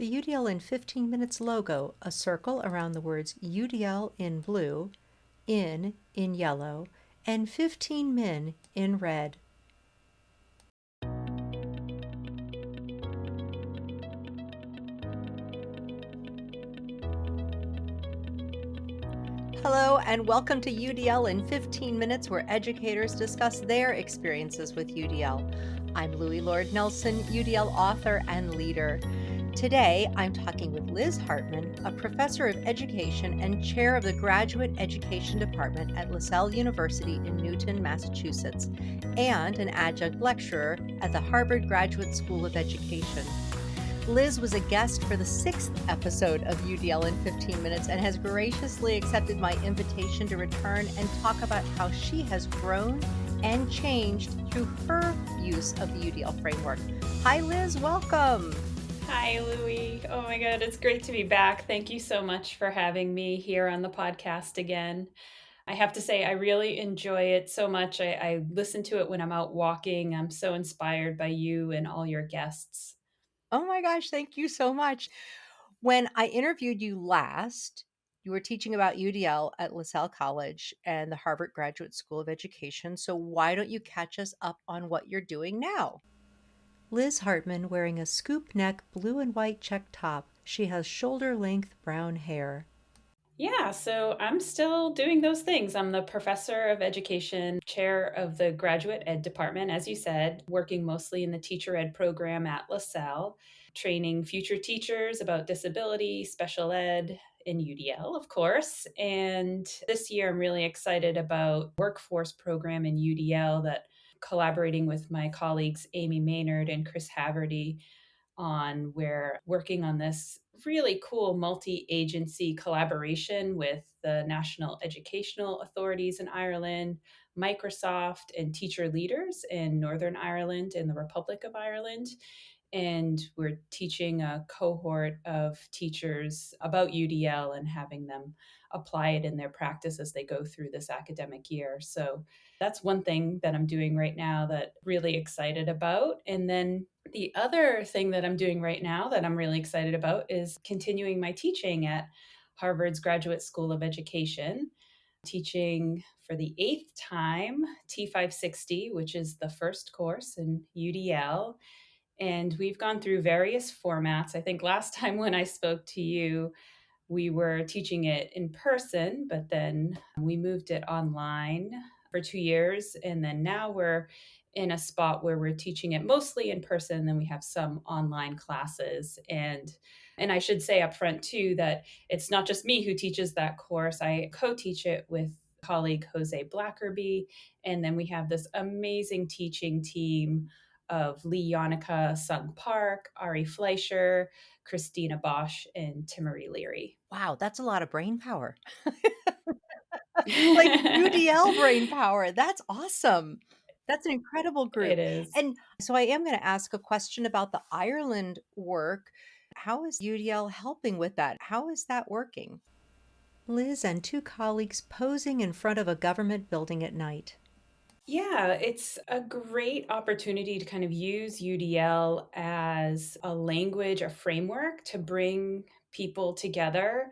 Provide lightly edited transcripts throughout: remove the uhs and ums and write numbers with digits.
The UDL in 15 Minutes logo, a circle around the words UDL in blue, in yellow, and 15 min in red. Hello and welcome to UDL in 15 Minutes, where educators discuss their experiences with UDL. I'm Louie Lord Nelson, UDL author and leader. Today, I'm talking with Liz Hartmann, a professor of education and chair of the Graduate Education Department at Lasell University in Newton, Massachusetts, and an adjunct lecturer at the Harvard Graduate School of Education. Liz was a guest for the 6th episode of UDL in 15 Minutes and has graciously accepted my invitation to return and talk about how she has grown and changed through her use of the UDL framework. Hi, Liz. Welcome. Hi, Louie. Oh my God, it's great to be back. Thank you so much for having me here on the podcast again. I have to say, I really enjoy it so much. I listen to it when I'm out walking. I'm so inspired by you and all your guests. Oh my gosh, thank you so much. When I interviewed you last, you were teaching about UDL at Lasell College and the Harvard Graduate School of Education. So why don't you catch us up on what you're doing now? Liz Hartmann wearing a scoop neck blue and white check top. She has shoulder length brown hair. Yeah, so I'm still doing those things. I'm the professor of education, chair of the graduate ed department, as you said, working mostly in the teacher ed program at Lasell, training future teachers about disability, special ed, in UDL, of course. And this year, I'm really excited about workforce program in UDL that collaborating with my colleagues Amy Maynard and Chris Haverty on. We're working on this really cool multi-agency collaboration with the national educational authorities in Ireland, Microsoft, and teacher leaders in Northern Ireland and the Republic of Ireland. And we're teaching a cohort of teachers about UDL and having them apply it in their practice as they go through this academic year. So that's one thing that I'm doing right now that I'm really excited about. And then the other thing that I'm doing right now that I'm really excited about is continuing my teaching at Harvard's Graduate School of Education, teaching for the 8th time T560, which is the first course in UDL. And we've gone through various formats. I think last time when I spoke to you, we were teaching it in person, but then we moved it online for 2 years. And then now we're in a spot where we're teaching it mostly in person, and then we have some online classes. And I should say up front too that it's not just me who teaches that course. I co-teach it with colleague Jose Blackerby. And then we have this amazing teaching team of Lee Yonica, Sung Park, Ari Fleischer, Christina Bosch, and Timmery Leary. Wow, that's a lot of brain power. Like UDL brain power. That's awesome. That's an incredible It group. is. And so I am going to ask a question about the Ireland work. How is UDL helping with that? How is that working? Liz and two colleagues posing in front of a government building at night. Yeah, it's a great opportunity to kind of use UDL as a language, a framework to bring people together.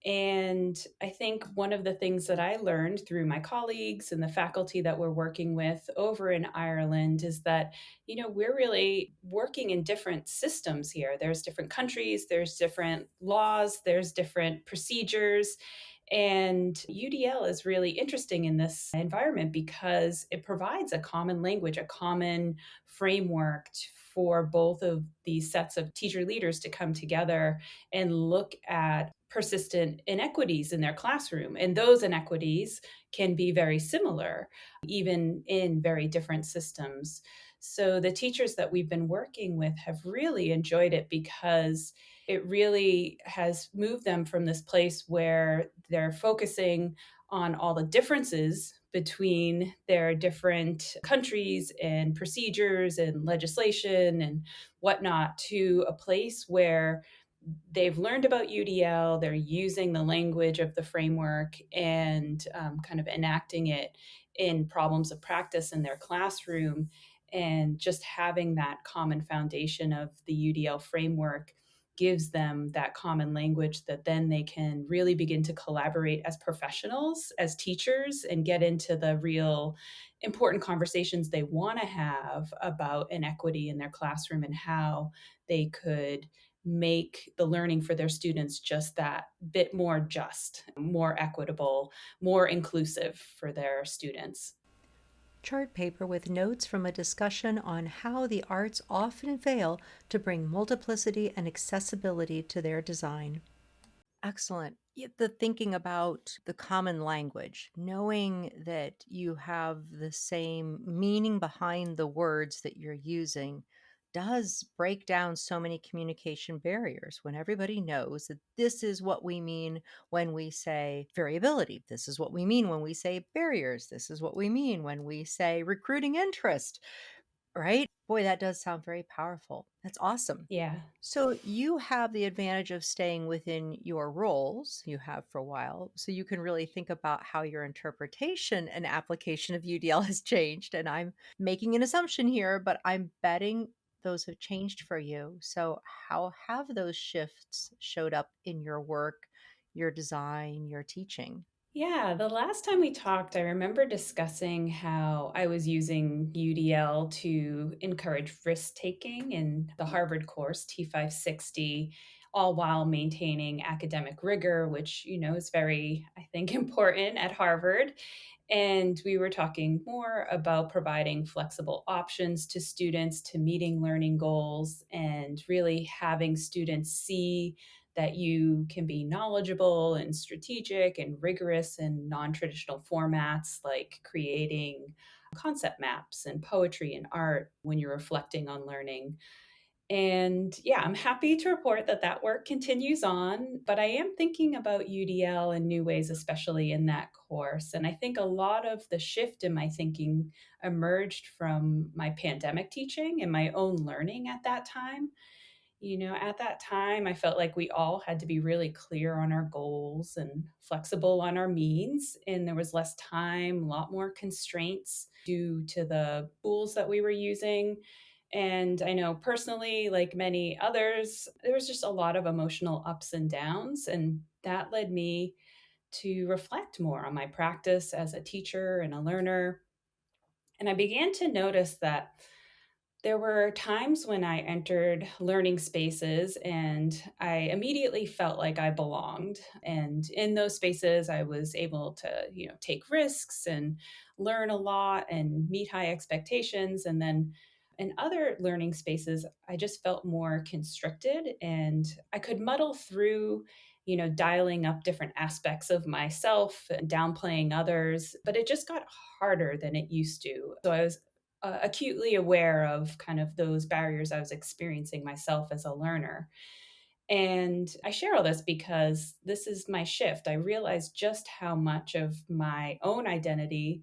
And I think one of the things that I learned through my colleagues and the faculty that we're working with over in Ireland is that, we're really working in different systems here. There's different countries, there's different laws, there's different procedures. And UDL is really interesting in this environment because it provides a common language, a common framework for both of these sets of teacher leaders to come together and look at persistent inequities in their classroom. And those inequities can be very similar, even in very different systems. So the teachers that we've been working with have really enjoyed it because it really has moved them from this place where they're focusing on all the differences between their different countries and procedures and legislation and whatnot to a place where they've learned about UDL, they're using the language of the framework and kind of enacting it in problems of practice in their classroom. And just having that common foundation of the UDL framework gives them that common language that then they can really begin to collaborate as professionals, as teachers, and get into the real important conversations they want to have about inequity in their classroom and how they could make the learning for their students just that bit more just, more equitable, more inclusive for their students. Chart paper with notes from a discussion on how the arts often fail to bring multiplicity and accessibility to their design. Excellent. The thinking about the common language, knowing that you have the same meaning behind the words that you're using, does break down so many communication barriers when everybody knows that this is what we mean when we say variability. This is what we mean when we say barriers. This is what we mean when we say recruiting interest, right? Boy, that does sound very powerful. That's awesome. Yeah. So you have the advantage of staying within your roles you have for a while. So you can really think about how your interpretation and application of UDL has changed. And I'm making an assumption here, but I'm betting those have changed for you. So how have those shifts showed up in your work, your design, your teaching? Yeah, the last time we talked, I remember discussing how I was using UDL to encourage risk taking in the Harvard course T560, all while maintaining academic rigor, which, is very, I think, important at Harvard. And we were talking more about providing flexible options to students to meeting learning goals and really having students see that you can be knowledgeable and strategic and rigorous in non traditional formats like creating concept maps and poetry and art when you're reflecting on learning. And yeah, I'm happy to report that that work continues on, but I am thinking about UDL in new ways, especially in that course. And I think a lot of the shift in my thinking emerged from my pandemic teaching and my own learning at that time. At that time, I felt like we all had to be really clear on our goals and flexible on our means. And there was less time, a lot more constraints due to the tools that we were using. And I know personally, like many others, there was just a lot of emotional ups and downs. And that led me to reflect more on my practice as a teacher and a learner. And I began to notice that there were times when I entered learning spaces and I immediately felt like I belonged. And in those spaces, I was able to, take risks and learn a lot and meet high expectations. And then in other learning spaces, I just felt more constricted and I could muddle through, dialing up different aspects of myself and downplaying others, but it just got harder than it used to. So I was acutely aware of kind of those barriers I was experiencing myself as a learner. And I share all this because this is my shift. I realized just how much of my own identity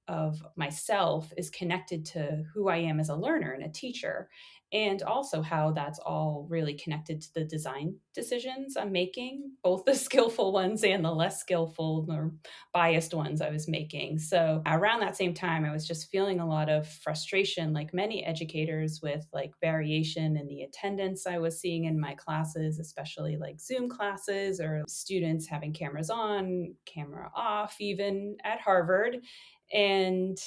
of myself is connected to who I am as a learner and a teacher, and also how that's all really connected to the design decisions I'm making, both the skillful ones and the less skillful or biased ones I was making. So around that same time, I was just feeling a lot of frustration, like many educators, with like variation in the attendance I was seeing in my classes, especially like Zoom classes or students having cameras on, camera off, even at Harvard. And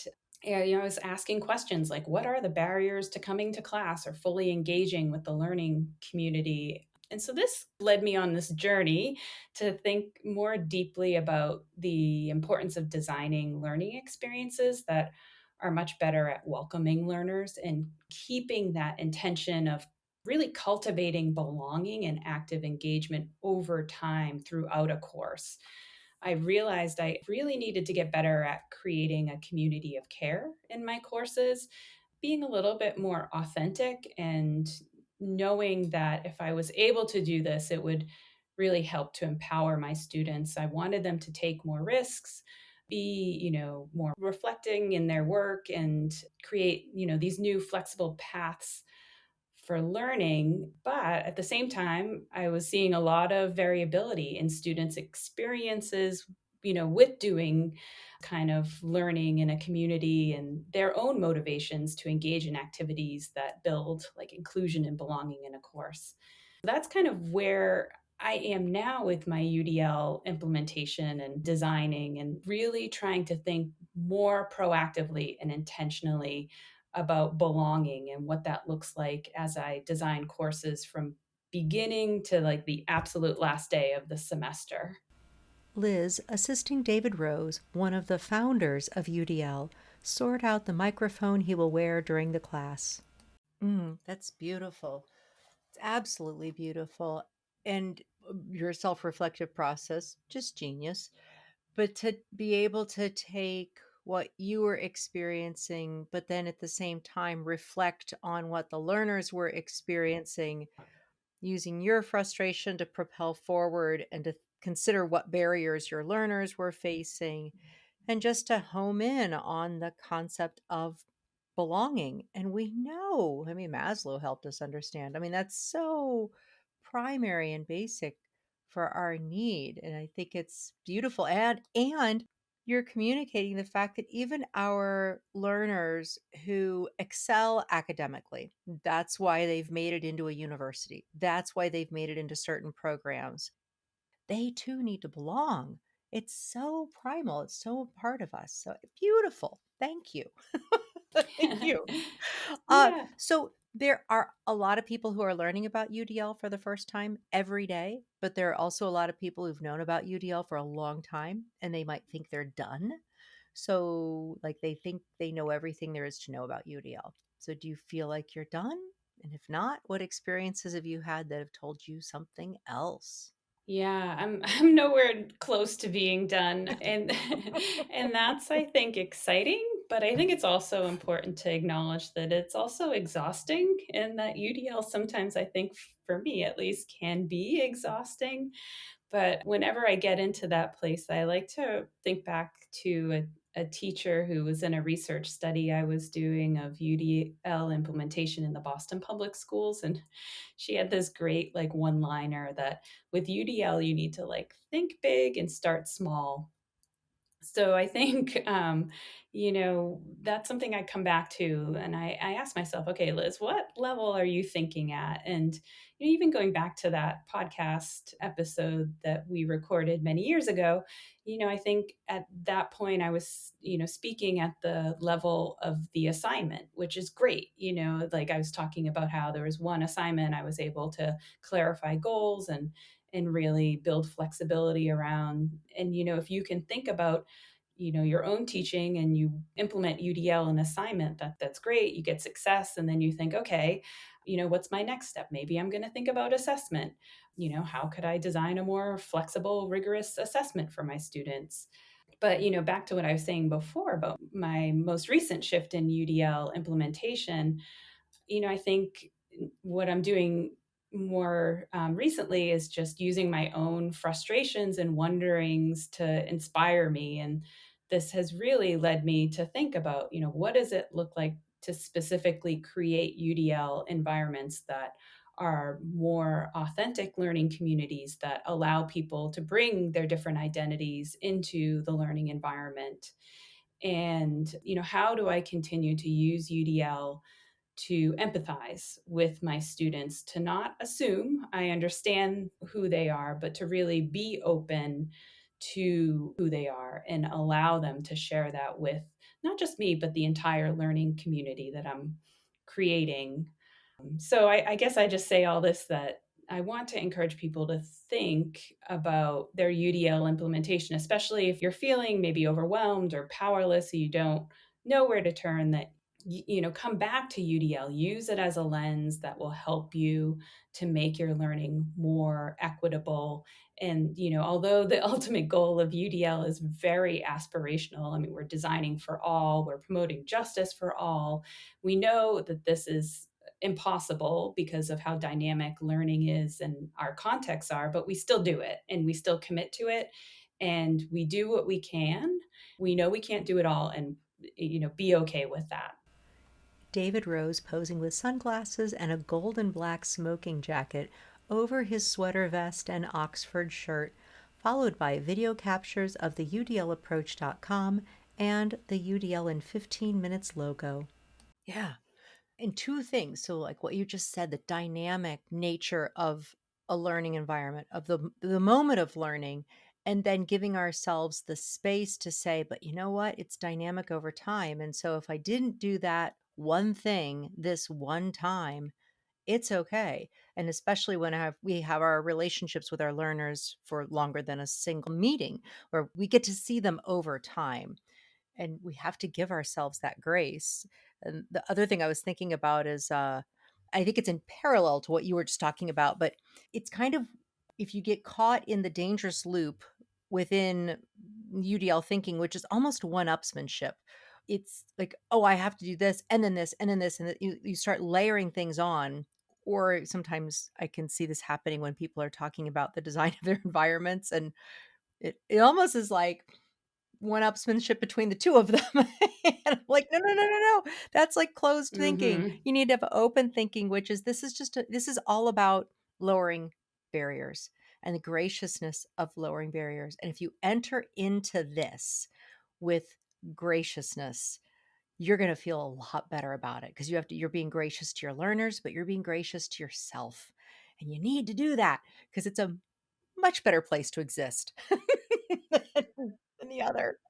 yeah, I was asking questions like, what are the barriers to coming to class or fully engaging with the learning community? And so this led me on this journey to think more deeply about the importance of designing learning experiences that are much better at welcoming learners and keeping that intention of really cultivating belonging and active engagement over time throughout a course. I realized I really needed to get better at creating a community of care in my courses, being a little bit more authentic and knowing that if I was able to do this, it would really help to empower my students. I wanted them to take more risks, be, more reflecting in their work and create, these new flexible paths for learning. But at the same time, I was seeing a lot of variability in students' experiences, with doing kind of learning in a community and their own motivations to engage in activities that build like inclusion and belonging in a course. That's kind of where I am now with my UDL implementation and designing, and really trying to think more proactively and intentionally about belonging and what that looks like as I design courses from beginning to like the absolute last day of the semester. Liz, assisting David Rose, one of the founders of UDL, sort out the microphone he will wear during the class. That's beautiful. It's absolutely beautiful. And your self reflective process, just genius. But to be able to take what you were experiencing, but then at the same time reflect on what the learners were experiencing, using your frustration to propel forward and to consider what barriers your learners were facing, and just to home in on the concept of belonging. And we know, I mean, Maslow helped us understand. I mean, that's so primary and basic for our need. And I think it's beautiful. And you're communicating the fact that even our learners who excel academically, that's why they've made it into a university. That's why they've made it into certain programs. They too need to belong. It's so primal. It's so a part of us. So beautiful. Thank you. Thank you. Yeah. So there are a lot of people who are learning about UDL for the first time every day, but there are also a lot of people who've known about UDL for a long time and they might think they're done. So, like, they think they know everything there is to know about UDL. So, do you feel like you're done? And if not, what experiences have you had that have told you something else? Yeah, I'm nowhere close to being done, and and that's, I think, exciting, but I think it's also important to acknowledge that it's also exhausting, and that UDL sometimes, I think, for me at least, can be exhausting. But whenever I get into that place, I like to think back to a teacher who was in a research study I was doing of UDL implementation in the Boston public schools. And she had this great, like, one liner that with UDL, you need to like think big and start small. So I think, that's something I come back to, and I ask myself, okay, Liz, what level are you thinking at? And even going back to that podcast episode that we recorded many years ago, I think at that point I was, speaking at the level of the assignment, which is great. Like I was talking about how there was one assignment I was able to clarify goals and really build flexibility around. And if you can think about your own teaching and you implement UDL and assignment, that's great, you get success, and then you think, okay, what's my next step? Maybe I'm going to think about assessment. How could I design a more flexible, rigorous assessment for my students? But back to what I was saying before about my most recent shift in UDL implementation, I think what I'm doing more recently is just using my own frustrations and wonderings to inspire me. And this has really led me to think about, what does it look like to specifically create UDL environments that are more authentic learning communities that allow people to bring their different identities into the learning environment. And, how do I continue to use UDL to empathize with my students, to not assume I understand who they are, but to really be open to who they are and allow them to share that with not just me, but the entire learning community that I'm creating. So I guess I just say all this that I want to encourage people to think about their UDL implementation, especially if you're feeling maybe overwhelmed or powerless, so you don't know where to turn, that come back to UDL, use it as a lens that will help you to make your learning more equitable. And although the ultimate goal of UDL is very aspirational, I mean, we're designing for all, we're promoting justice for all, we know that this is impossible because of how dynamic learning is and our contexts are, but we still do it and we still commit to it and we do what we can. We know we can't do it all, and be okay with that. David Rose posing with sunglasses and a gold and black smoking jacket over his sweater vest and Oxford shirt, followed by video captures of the UDLapproach.com and the UDL in 15 minutes logo. Yeah. And two things. So, like what you just said, the dynamic nature of a learning environment, of the moment of learning, and then giving ourselves the space to say, but you know what? It's dynamic over time. And so if I didn't do that one thing this one time, it's okay. And especially when we have our relationships with our learners for longer than a single meeting, where we get to see them over time, and we have to give ourselves that grace. And the other thing I was thinking about is I think it's in parallel to what you were just talking about, but it's kind of, if you get caught in the dangerous loop within UDL thinking, which is almost one-upsmanship. It's like, oh, I have to do this and then this and then this, and you start layering things on. Or sometimes I can see this happening when people are talking about the design of their environments, and it almost is like one-upsmanship between the 2 of them. And I'm like, "No, no, no, no, no. That's like closed thinking. Mhm. You need to have open thinking, which is this is all about lowering barriers and the graciousness of lowering barriers. And if you enter into this with graciousness, you're gonna feel a lot better about it because you're being gracious to your learners, but you're being gracious to yourself. And you need to do that because it's a much better place to exist than the other.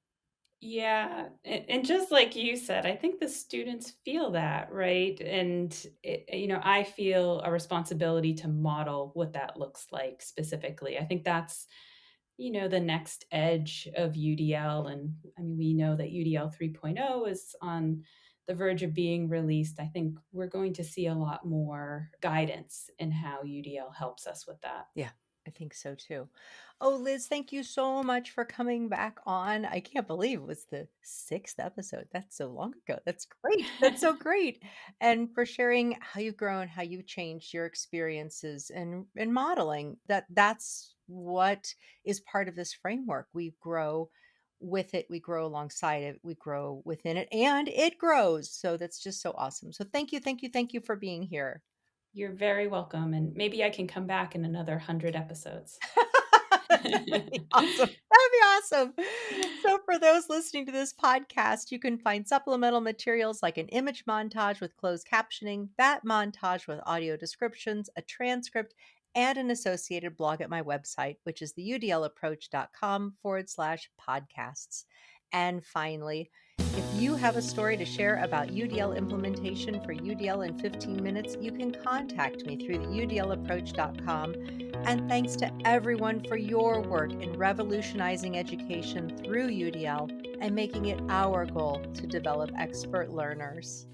Yeah, and just like you said, I think the students feel that, right? And I feel a responsibility to model what that looks like specifically. I think that's, the next edge of UDL. And I mean, we know that UDL 3.0 is on the verge of being released. I think we're going to see a lot more guidance in how UDL helps us with that. Yeah, I think so too. Oh, Liz, thank you so much for coming back on. I can't believe it was the 6th episode. That's so long ago. That's great. That's so great. And for sharing how you've grown, how you've changed your experiences and modeling. That's what is part of this framework. We grow with it, we grow alongside it, we grow within it, and it grows. So that's just so awesome. So thank you, thank you, thank you for being here. You're very welcome. And maybe I can come back in another 100 episodes. That'd be awesome. That'd be awesome. So, for those listening to this podcast, you can find supplemental materials like an image montage with closed captioning, that montage with audio descriptions, a transcript, and an associated blog at my website, which is the udlapproach.com/podcasts. And finally, if you have a story to share about UDL implementation for UDL in 15 minutes, you can contact me through the udlapproach.com. And thanks to everyone for your work in revolutionizing education through UDL and making it our goal to develop expert learners.